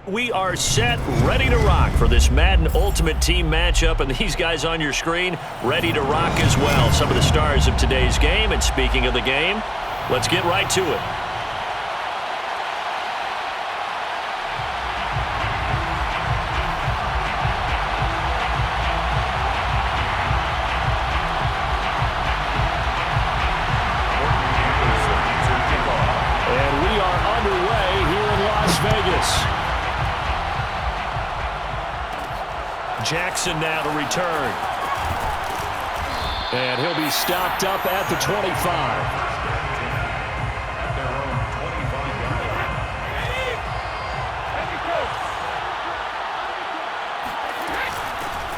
We are set, ready to rock for this Madden Ultimate Team matchup, and these guys on your screen ready to rock as well. Some of the stars of today's game, and speaking of the game, let's get right to it. And we are underway here in Las Vegas. Jackson now to return. And he'll be stopped up at the 25.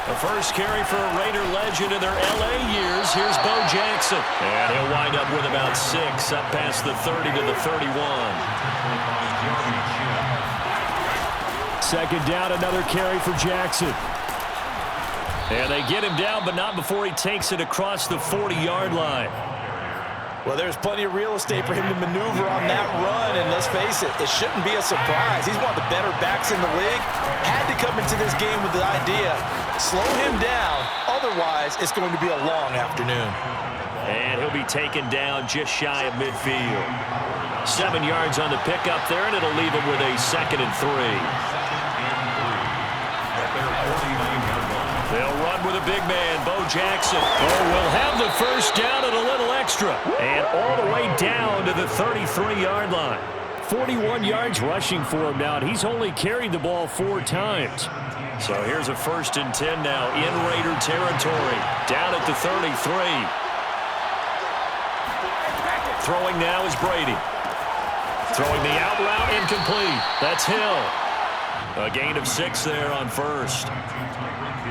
The first carry for a Raider legend in their L.A. years. Here's Bo Jackson. And he'll wind up with about 6 up past the 30 to the 31. Second down, another carry for Jackson. And they get him down, but not before he takes it across the 40-yard line. Well, there's plenty of real estate for him to maneuver on that run, and let's face it, it shouldn't be a surprise. He's one of the better backs in the league. Had to come into this game with the idea, slow him down, otherwise it's going to be a long afternoon. And he'll be taken down just shy of midfield. 7 yards on the pickup there, and it'll leave him with a 2nd and 3. They'll run with a big man, Bo Jackson. Oh, will have the first down and a little extra. And all the way down to the 33-yard line. 41 yards rushing for him now. He's only carried the ball 4 times. So here's a 1st and 10 now in Raider territory. Down at the 33. Throwing now is Brady. Throwing the out route incomplete. That's Hill. A gain of 6 there on 1st.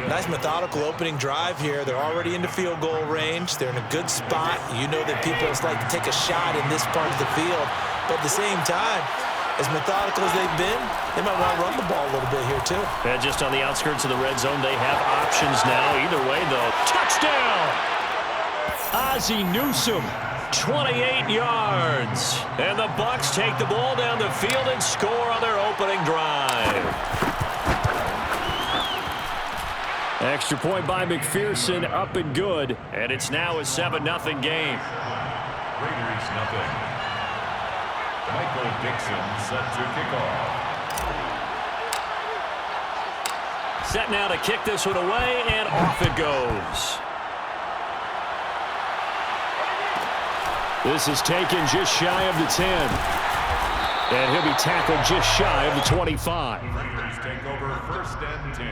Nice methodical opening drive here. They're already into field goal range. They're in a good spot. You know that people just like to take a shot in this part of the field. But at the same time, as methodical as they've been, they might want to run the ball a little bit here too. Yeah, just on the outskirts of the red zone, they have options now. Either way, though, touchdown! Ozzie Newsome, 28 yards. And the Bucs take the ball down the field and score on their opening drive. Extra point by McPherson, up and good. And it's now a 7-0 game. Raiders nothing. Michael Dixon set to kick off. Set now to kick this one away, and off it goes. This is taken just shy of the 10. And he'll be tackled just shy of the 25. Raiders take over 1st and 10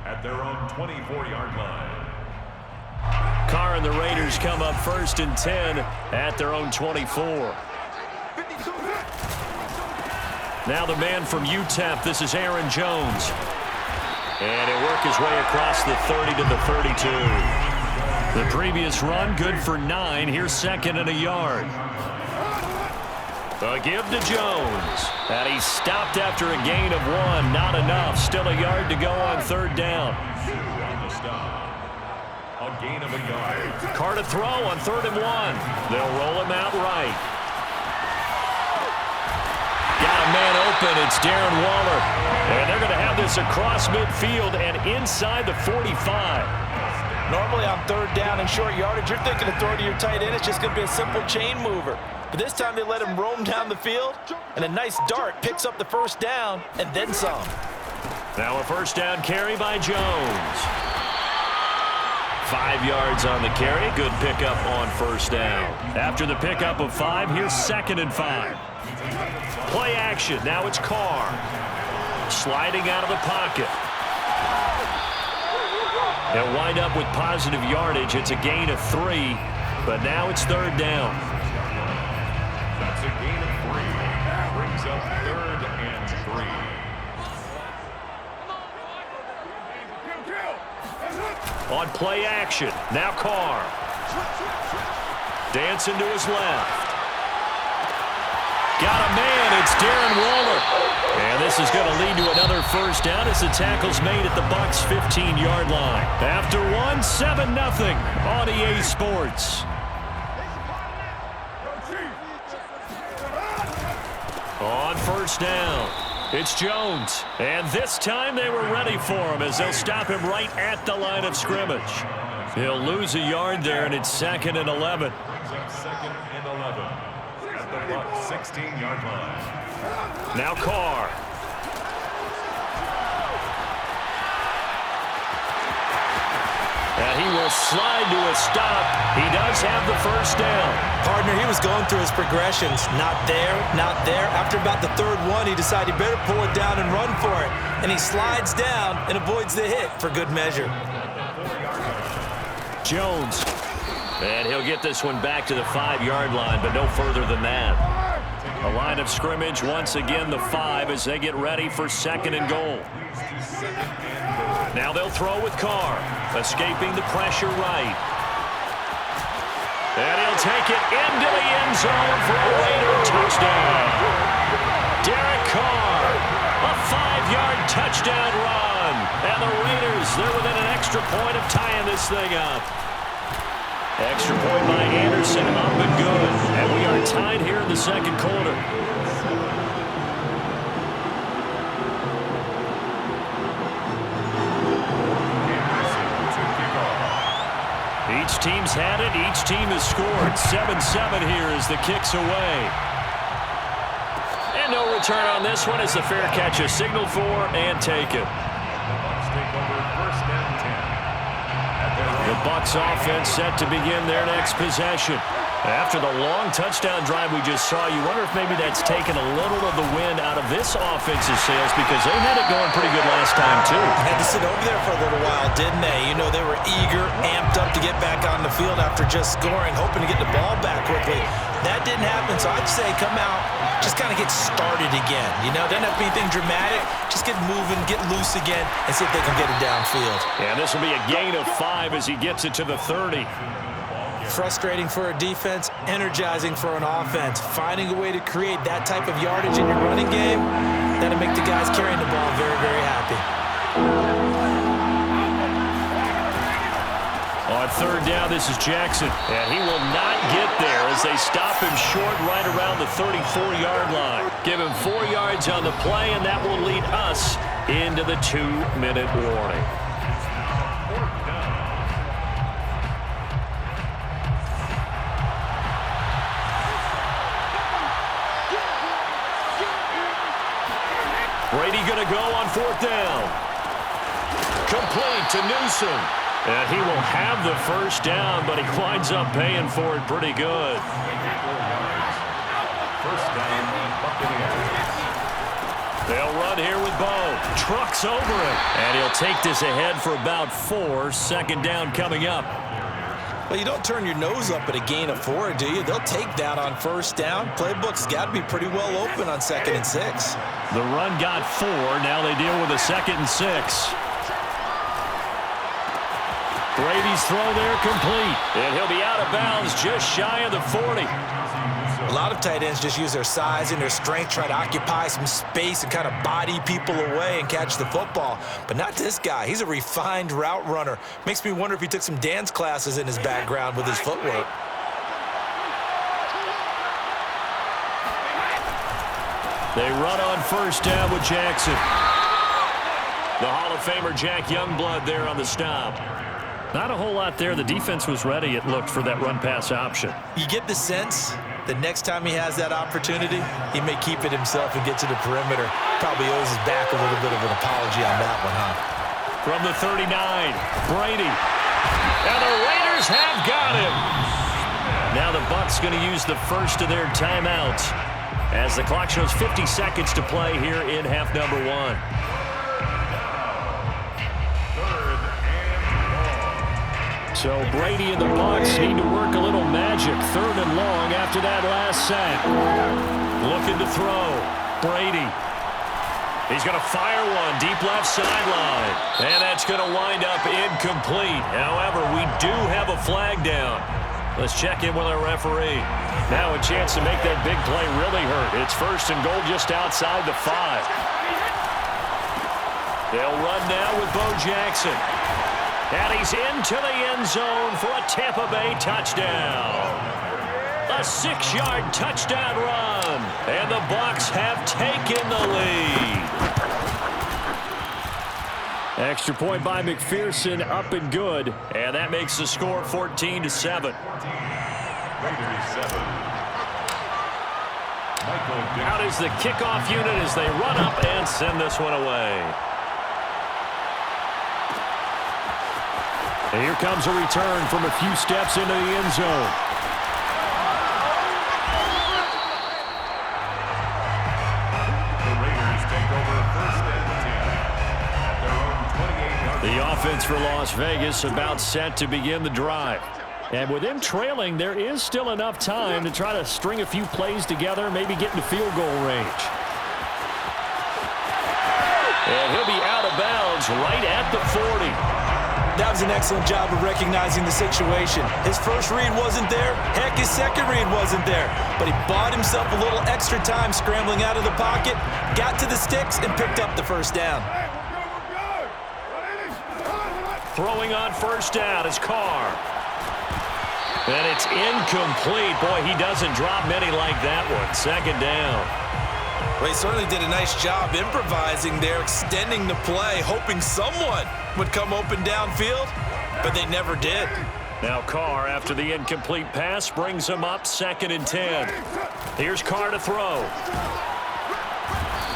at their own 24-yard line. Carr and the Raiders come up 1st and 10 at their own 24. Now the man from UTEP, this is Aaron Jones. And he'll work his way across the 30 to the 32. The previous run, good for 9. Here's 2nd and a yard. A give to Jones. And he's stopped after a gain of 1. Not enough. Still a yard to go on 3rd down. On the stop. A gain of a yard. Carr to throw on 3rd and 1. They'll roll him out right. Got a man open. It's Darren Waller. And they're going to have this across midfield and inside the 45. Normally on 3rd down and short yardage, you're thinking to throw to your tight end. It's just going to be a simple chain mover. But this time they let him roam down the field, and a nice dart picks up the 1st down and then some. Now a 1st down carry by Jones. 5 yards on the carry. Good pickup on 1st down. After the pickup of 5, here's 2nd and 5. Play action. Now it's Carr. Sliding out of the pocket. They'll wind up with positive yardage. It's a gain of 3, but now it's 3rd down. That's a gain of 3. Brings up 3rd and 3. On play action. Now Carr. Dancing to his left. Got a man. It's Darren Waller. And this is going to lead to another 1st down as the tackle's made at the Bucs' 15-yard line. After 1, 7-0 on EA Sports. On 1st down. It's Jones. And this time they were ready for him as they'll stop him right at the line of scrimmage. He'll lose a yard there, and it's 2nd and 11. Brings up 2nd and 11 at the Bucs 16-yard line. Now Carr. And he will slide to a stop. He does have the first down. Partner, he was going through his progressions. Not there, not there. After about the third one, he decided he better pull it down and run for it. And he slides down and avoids the hit for good measure. Jones. And he'll get this one back to the 5-yard line, but no further than that. A line of scrimmage, once again the 5 as they get ready for 2nd and goal. Now they'll throw with Carr, escaping the pressure right. And he'll take it into the end zone for a Raider touchdown. Derek Carr, a 5-yard touchdown run. And the Raiders, they're within an extra point of tying this thing up. Extra point by Anderson, up and good. And we are tied here in the 2nd quarter. Each team's had it. Each team has scored. 7-7 here as the kick's away. And no return on this one as the fair catch is signaled for and taken. The Bucs offense set to begin their next possession. After the long touchdown drive we just saw, you wonder if maybe that's taken a little of the wind out of this offensive sails because they had it going pretty good last time, too. Had to sit over there for a little while, didn't they? You know, they were eager, amped up to get back on the field after just scoring, hoping to get the ball back quickly. That didn't happen, so I'd say come out, just kind of get started again. You know, doesn't have to be anything dramatic. Just get moving, get loose again, and see if they can get it downfield. And this will be a gain of 5 as he gets it to the 30. Frustrating for a defense, energizing for an offense. Finding a way to create that type of yardage in your running game, that'll make the guys carrying the ball very, very happy. On 3rd down, this is Jackson. And he will not get there as they stop him short right around the 34-yard line. Give him 4 yards on the play, and that will lead us into the 2-minute warning. Brady going to go on 4th down. Complete to Newsom. And he will have the first down, but he winds up paying for it pretty good. First down, Buccaneers. They'll run here with Bo. Trucks over it. And he'll take this ahead for about 4. 2nd down coming up. Well, you don't turn your nose up at a gain of 4, do you? They'll take that on 1st down. Playbook's got to be pretty well open on 2nd and 6. The run got 4. Now they deal with a 2nd and 6. Brady's throw there complete. And he'll be out of bounds just shy of the 40. A lot of tight ends just use their size and their strength, try to occupy some space and kind of body people away and catch the football. But not this guy. He's a refined route runner. Makes me wonder if he took some dance classes in his background with his footwork. They run on 1st down with Jackson. The Hall of Famer Jack Youngblood there on the stop. Not a whole lot there. The defense was ready, it looked, for that run-pass option. You get the sense that next time he has that opportunity, he may keep it himself and get to the perimeter. Probably owes his back a little bit of an apology on that one, huh? From the 39, Brady. And the Raiders have got him. Now the Bucs going to use the first of their timeouts as the clock shows 50 seconds to play here in half number 1. So Brady and the Bucs need to work a little magic. 3rd and long after that last sack. Looking to throw. Brady. He's going to fire one deep left sideline. And that's going to wind up incomplete. However, we do have a flag down. Let's check in with our referee. Now a chance to make that big play really hurt. It's 1st and goal just outside the 5. They'll run now with Bo Jackson. And he's into the end zone for a Tampa Bay touchdown. A 6-yard touchdown run. And the Bucs have taken the lead. Extra point by McPherson, up and good. And that makes the score 14-7. Raiders 7. Out is the kickoff unit as they run up and send this one away. And here comes a return from a few steps into the end zone. The Raiders take over 1st and 10 at their own 28-yard line. The offense for Las Vegas about set to begin the drive. And with them trailing, there is still enough time to try to string a few plays together, maybe get into field goal range. And he'll be out of bounds right at the 40. That was an excellent job of recognizing the situation. His first read wasn't there. Heck, his second read wasn't there. But he bought himself a little extra time scrambling out of the pocket, got to the sticks, and picked up the first down. Throwing on first down is Carr. And it's incomplete. Boy, he doesn't drop many like that one. Second down. Well, he certainly did a nice job improvising there, extending the play, hoping someone would come open downfield, but they never did. Now Carr, after the incomplete pass, brings him up 2nd and 10. Here's Carr to throw.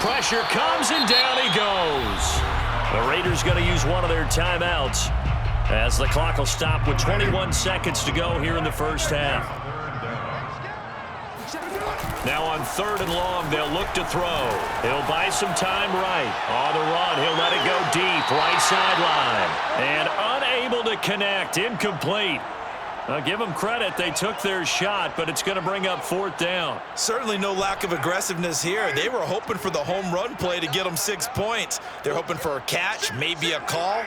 Pressure comes, and down he goes. The Raiders going to use one of their timeouts as the clock will stop with 21 seconds to go here in the first half. Now on 3rd and long, they'll look to throw. He'll buy some time right. On the run, he'll let it go deep, right sideline. And unable to connect, incomplete. Now give them credit, they took their shot, but it's going to bring up 4th down. Certainly no lack of aggressiveness here. They were hoping for the home run play to get them 6 points. They're hoping for a catch, maybe a call,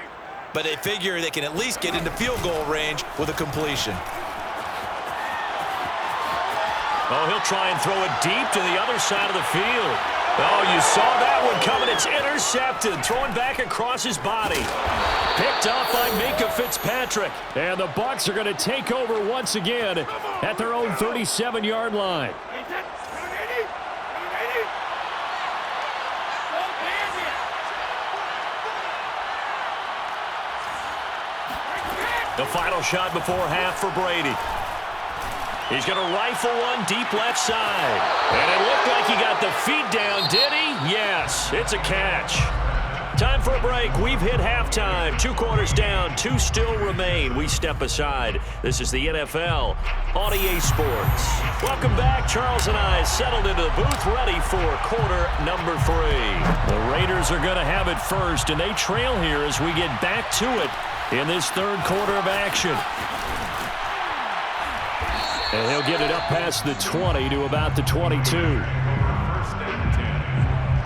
but they figure they can at least get into field goal range with a completion. Oh, he'll try and throw it deep to the other side of the field. Oh, you saw that one coming. It's intercepted. Throwing back across his body. Picked up by Minkah Fitzpatrick. And the Bucs are going to take over once again at their own 37-yard line. The final shot before half for Brady. He's going to rifle one deep left side. And it looked like he got the feet down, did he? Yes, it's a catch. Time for a break. We've hit halftime. 2 quarters down, 2 still remain. We step aside. This is the NFL on EA Sports. Welcome back. Charles and I settled into the booth, ready for quarter number 3. The Raiders are going to have it first, and they trail here as we get back to it in this 3rd quarter of action. And he'll get it up past the 20 to about the 22. 1st and 10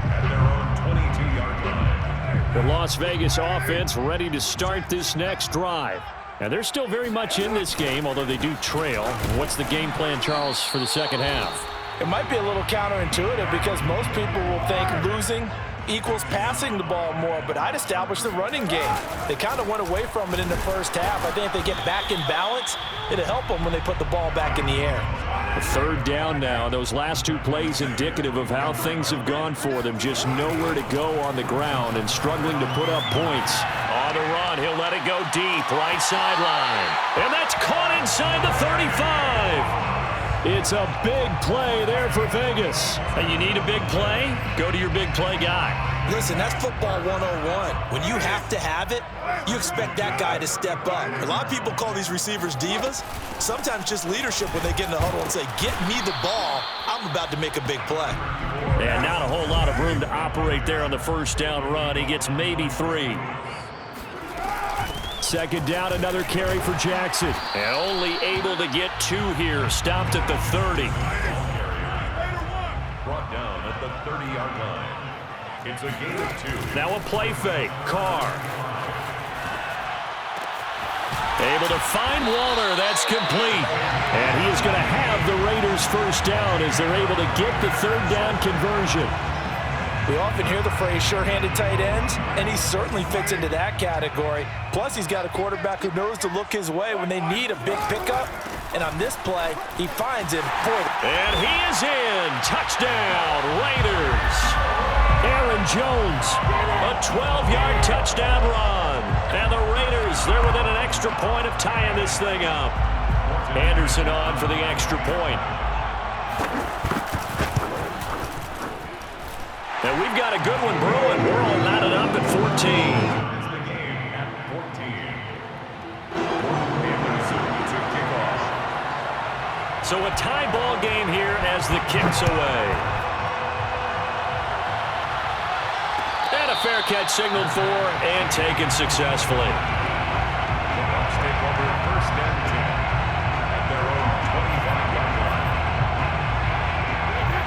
at their own 22-yard line. The Las Vegas offense ready to start this next drive. And they're still very much in this game, although they do trail. What's the game plan, Charles, for the second half? It might be a little counterintuitive because most people will think losing equals passing the ball more, but I'd establish the running game. They kind of went away from it in the first half. I think if they get back in balance, it'll help them when they put the ball back in the air. The 3rd down now. Those last 2 plays indicative of how things have gone for them. Just nowhere to go on the ground and struggling to put up points. On the run, he'll let it go deep, right sideline. And that's caught inside the 35. It's a big play there for Vegas. And you need a big play? Go to your big play guy. Listen, that's football 101. When you have to have it, you expect that guy to step up. A lot of people call these receivers divas. Sometimes just leadership when they get in the huddle and say, get me the ball, I'm about to make a big play. And not a whole lot of room to operate there on the first down run. He gets maybe 3. 2nd down, another carry for Jackson. And only able to get 2 here. Stopped at the 30. Brought down at the 30-yard line. It's a gain of 2. Now a play fake. Carr. Able to find Waller. That's complete. And he is going to have the Raiders first down as they're able to get the 3rd down conversion. We often hear the phrase sure-handed tight ends, and he certainly fits into that category. Plus, he's got a quarterback who knows to look his way when they need a big pickup. And on this play, he finds him for them. And he is in. Touchdown, Raiders. Aaron Jones, a 12-yard touchdown run. And the Raiders, they're within an extra point of tying this thing up. Anderson on for the extra point. And we've got a good one brewing. We're all knotted up at 14. So a tie ball game here as the kick's away. And a fair catch signaled for and taken successfully. The Bucs take over first and 10 at their own 25-yard line.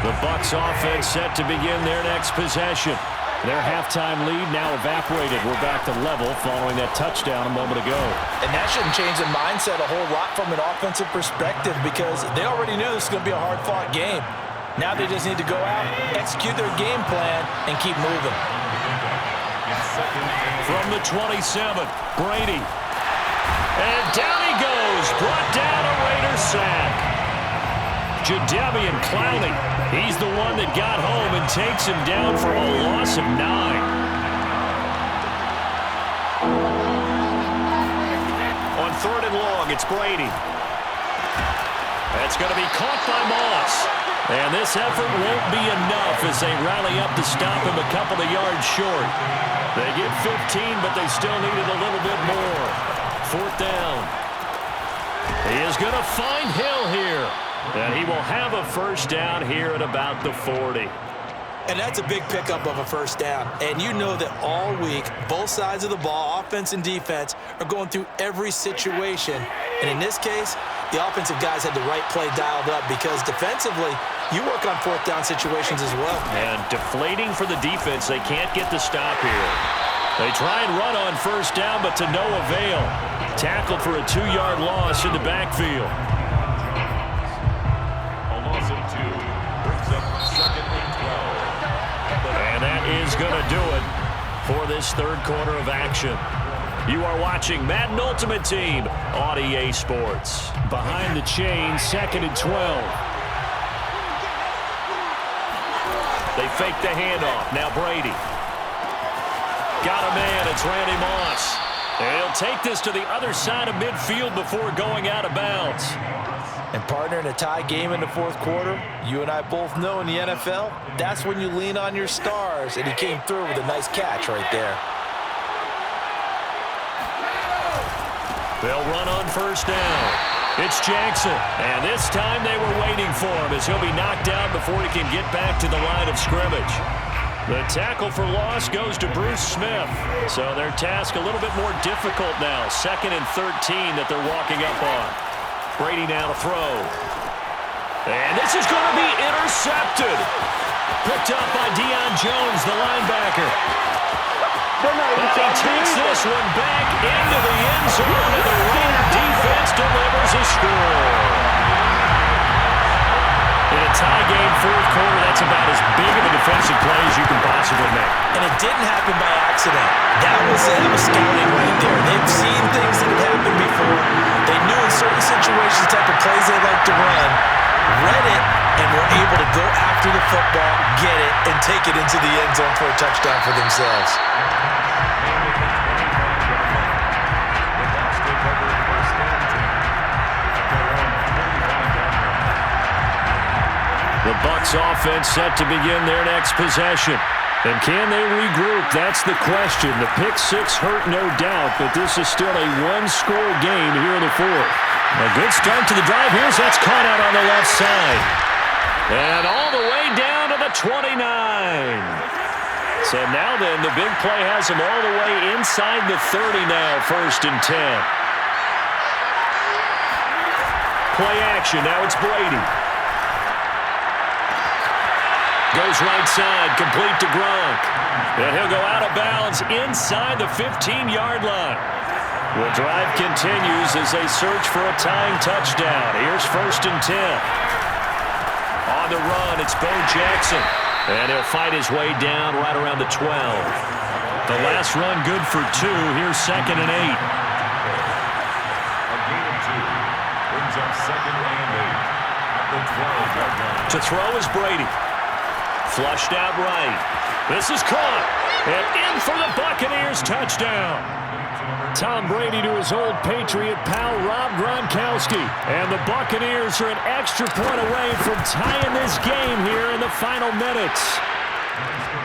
The Bucs offense set to begin their next possession. Their halftime lead now evaporated. We're back to level following that touchdown a moment ago. And that shouldn't change the mindset a whole lot from an offensive perspective because they already knew this was going to be a hard-fought game. Now they just need to go out, execute their game plan, and keep moving. From the 27, Brady. And down he goes. Brought down a Raider sack. Jadeveon Clowney. He's the one that got home and takes him down for a loss of 9. On 3rd and long, it's Brady. That's going to be caught by Moss. And this effort won't be enough as they rally up to stop him a couple of yards short. They get 15, but they still needed a little bit more. 4th down. He is going to find Hill here. And he will have a first down here at about the 40. And that's a big pickup of a first down. And you know that all week, both sides of the ball, offense and defense, are going through every situation. And in this case, the offensive guys had the right play dialed up because defensively, you work on 4th down situations as well. And deflating for the defense. They can't get the stop here. They try and run on first down, but to no avail. Tackled for a 2-yard loss in the backfield. And that is going to do it for this 3rd quarter of action. You are watching Madden Ultimate Team on EA Sports. Behind the chain, 2nd and 12. They fake the handoff. Now Brady. Got a man. It's Randy Moss. And he'll take this to the other side of midfield before going out of bounds. And partner, in a tie game in the 4th quarter, you and I both know in the NFL, that's when you lean on your stars. And he came through with a nice catch right there. They'll run on first down. It's Jackson. And this time they were waiting for him as he'll be knocked out before he can get back to the line of scrimmage. The tackle for loss goes to Bruce Smith. So their task a little bit more difficult now. 2nd and 13 that they're walking up on. Brady now to throw. And this is going to be intercepted. Picked up by Deion Jones, the linebacker. And he takes this one back into the end zone, and the Raider defense delivers a score. In a tie game, 4th quarter, that's about as big of a defensive play as you can possibly make. And it didn't happen by accident. That was scouting right there. They've seen things that have happened before. They knew in certain situations the type of plays they like to run, read it, and were able to go after the football, get it, and take it into the end zone for a touchdown for themselves. The Bucs offense set to begin their next possession. And can they regroup? That's the question. The pick six hurt, no doubt, but this is still a one-score game here in the 4th. A good start to the drive. Here's that's caught out on the left side. And all the way down to the 29. So now then, the big play has him all the way inside the 30 now, 1st and 10. Play action. Now it's Brady. Goes right side, complete to Gronk. And he'll go out of bounds inside the 15-yard line. The drive continues as they search for a tying touchdown. Here's 1st and 10. On the run, it's Bo Jackson. And he'll fight his way down right around the 12. The last run good for 2. Here's 2nd and 8. A gain of 2 brings up 2nd and 8 at the 12-yard line. To throw is Brady. Flushed out right. This is caught. And in for the Buccaneers touchdown. Tom Brady to his old Patriot pal, Rob Gronkowski. And the Buccaneers are an extra point away from tying this game here in the final minutes.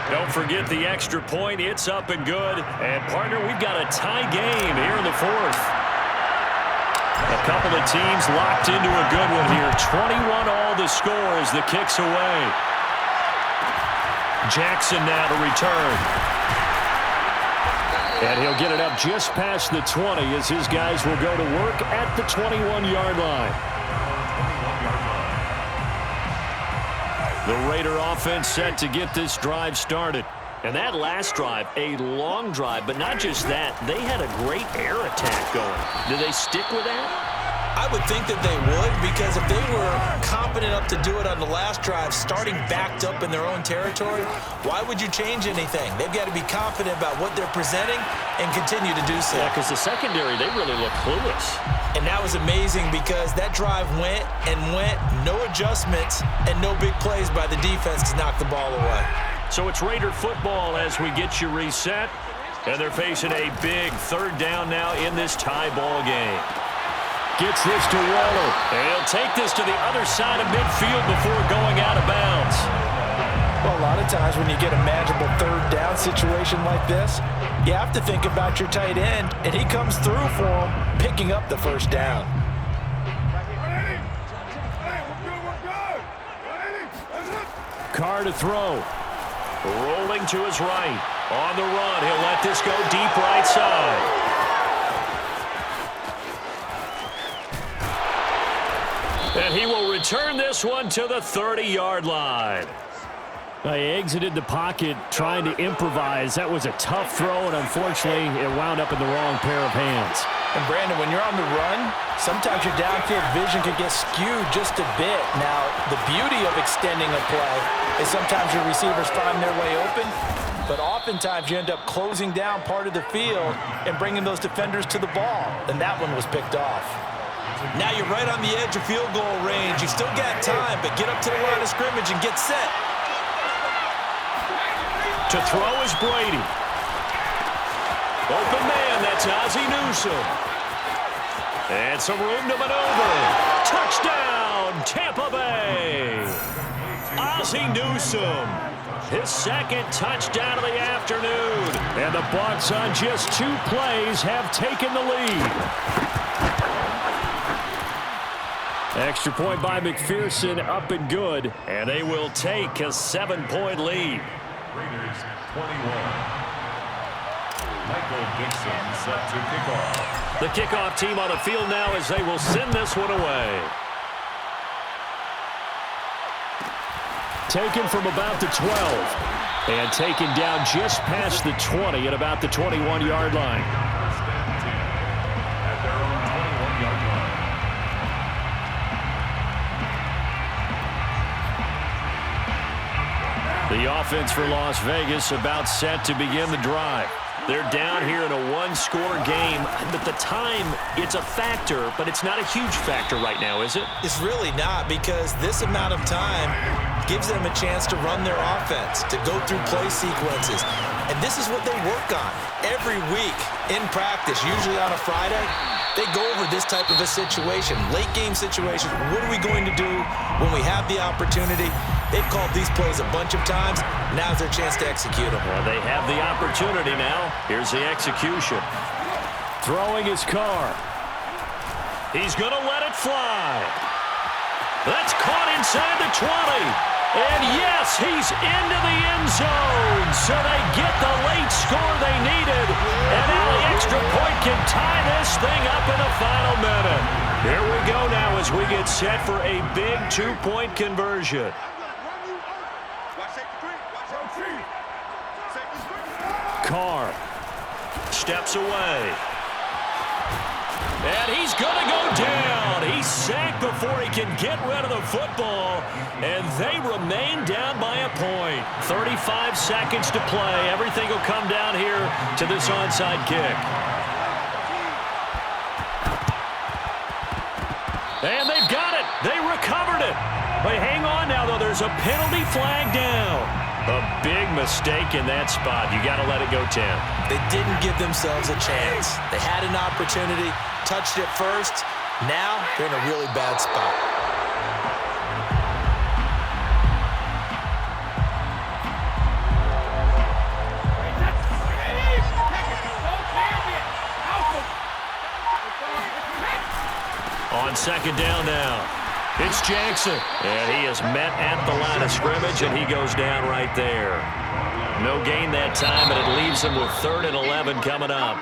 Don't forget the extra point. It's up and good. And, partner, we've got a tie game here in the fourth. A couple of teams locked into a good one here. 21 all the score as the kick's away. Jackson now to return. And he'll get it up just past the 20 as his guys will go to work at the 21-yard line. The Raider offense set to get this drive started. And that last drive, a long drive, but not just that. They had a great air attack going. Do they stick with that? I would think that they would, because if they were competent enough to do it on the last drive, starting backed up in their own territory, why would you change anything? They've got to be confident about what they're presenting and continue to do so. Yeah, because the secondary, they really look clueless. And that was amazing because that drive went and went, no adjustments, and no big plays by the defense to knock the ball away. So it's Raider football as we get you reset. And they're facing a big third down now in this tie ball game. Gets this to Waller. And he'll take this to the other side of midfield before going out of bounds. Well, a lot of times when you get a manageable third down situation like this, you have to think about your tight end, and he comes through for him, picking up the first down. Carr to throw. Rolling to his right. On the run, he'll let this go deep right side. And he will return this one to the 30-yard line. He exited the pocket trying to improvise. That was a tough throw, and unfortunately, it wound up in the wrong pair of hands. And, Brandon, when you're on the run, sometimes your downfield vision can get skewed just a bit. Now, the beauty of extending a play is sometimes your receivers find their way open, but oftentimes you end up closing down part of the field and bringing those defenders to the ball, and that one was picked off. Now you're right on the edge of field goal range. You still got time, but get up to the line of scrimmage and get set. To throw is Brady. Open man, that's Ozzie Newsome. And some room to maneuver. Touchdown, Tampa Bay. Ozzie Newsome. His second touchdown of the afternoon. And the Bucs on just 2 plays have taken the lead. Extra point by McPherson, up and good. And they will take a 7-point lead. Raiders 21. Michael Dixon set to kick off. The kickoff team on the field now as they will send this one away. Taken from about the 12. And taken down just past the 20 at about the 21-yard line. First and 10 at their own 21-yard line. The offense for Las Vegas about set to begin the drive. They're down here in a 1-score game, but the time, it's a factor, but it's not a huge factor right now, is it? It's really not, because this amount of time gives them a chance to run their offense, to go through play sequences. And this is what they work on every week in practice, usually on a Friday. They go over this type of a situation, late game situation. What are we going to do when we have the opportunity? They've called these plays a bunch of times. Now's their chance to execute them. Well, they have the opportunity now. Here's the execution. Throwing is Carr. He's going to let it fly. That's caught inside the 20. And yes, he's into the end zone. So they get the late score they needed. And now the extra point can tie this thing up in the final minute. Here we go now as we get set for a big 2-point conversion. Carr steps away. And he's going to go down. He's sacked before he can get rid of the football. And they remain down by a point. 35 seconds to play. Everything will come down here to this onside kick. And they've got it. They recovered it. But hang on now, though. There's a penalty flag down. A big mistake in that spot. You got to let it go 10. They didn't give themselves a chance. They had an opportunity, touched it first. Now they're in a really bad spot. On second down now, it's Jackson. And he is met at the line of scrimmage, and he goes down right there. No gain that time, and it leaves him with 3rd and 11 coming up.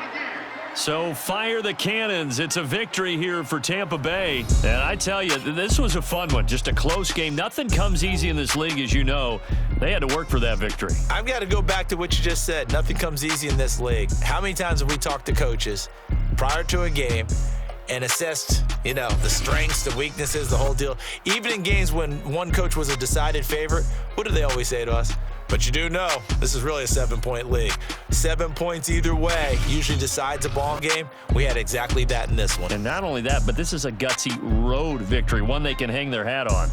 So fire the cannons. It's a victory here for Tampa Bay. And I tell you, this was a fun one. Just a close game. Nothing comes easy in this league, as you know. They had to work for that victory. I've got to go back to what you just said. Nothing comes easy in this league. How many times have we talked to coaches prior to a game and assessed, the strengths, the weaknesses, the whole deal? Even in games when one coach was a decided favorite, what do they always say to us? But you do know this is really a 7-point league. 7 points either way usually decides a ball game. We had exactly that in this one. And not only that, but this is a gutsy road victory, one they can hang their hat on.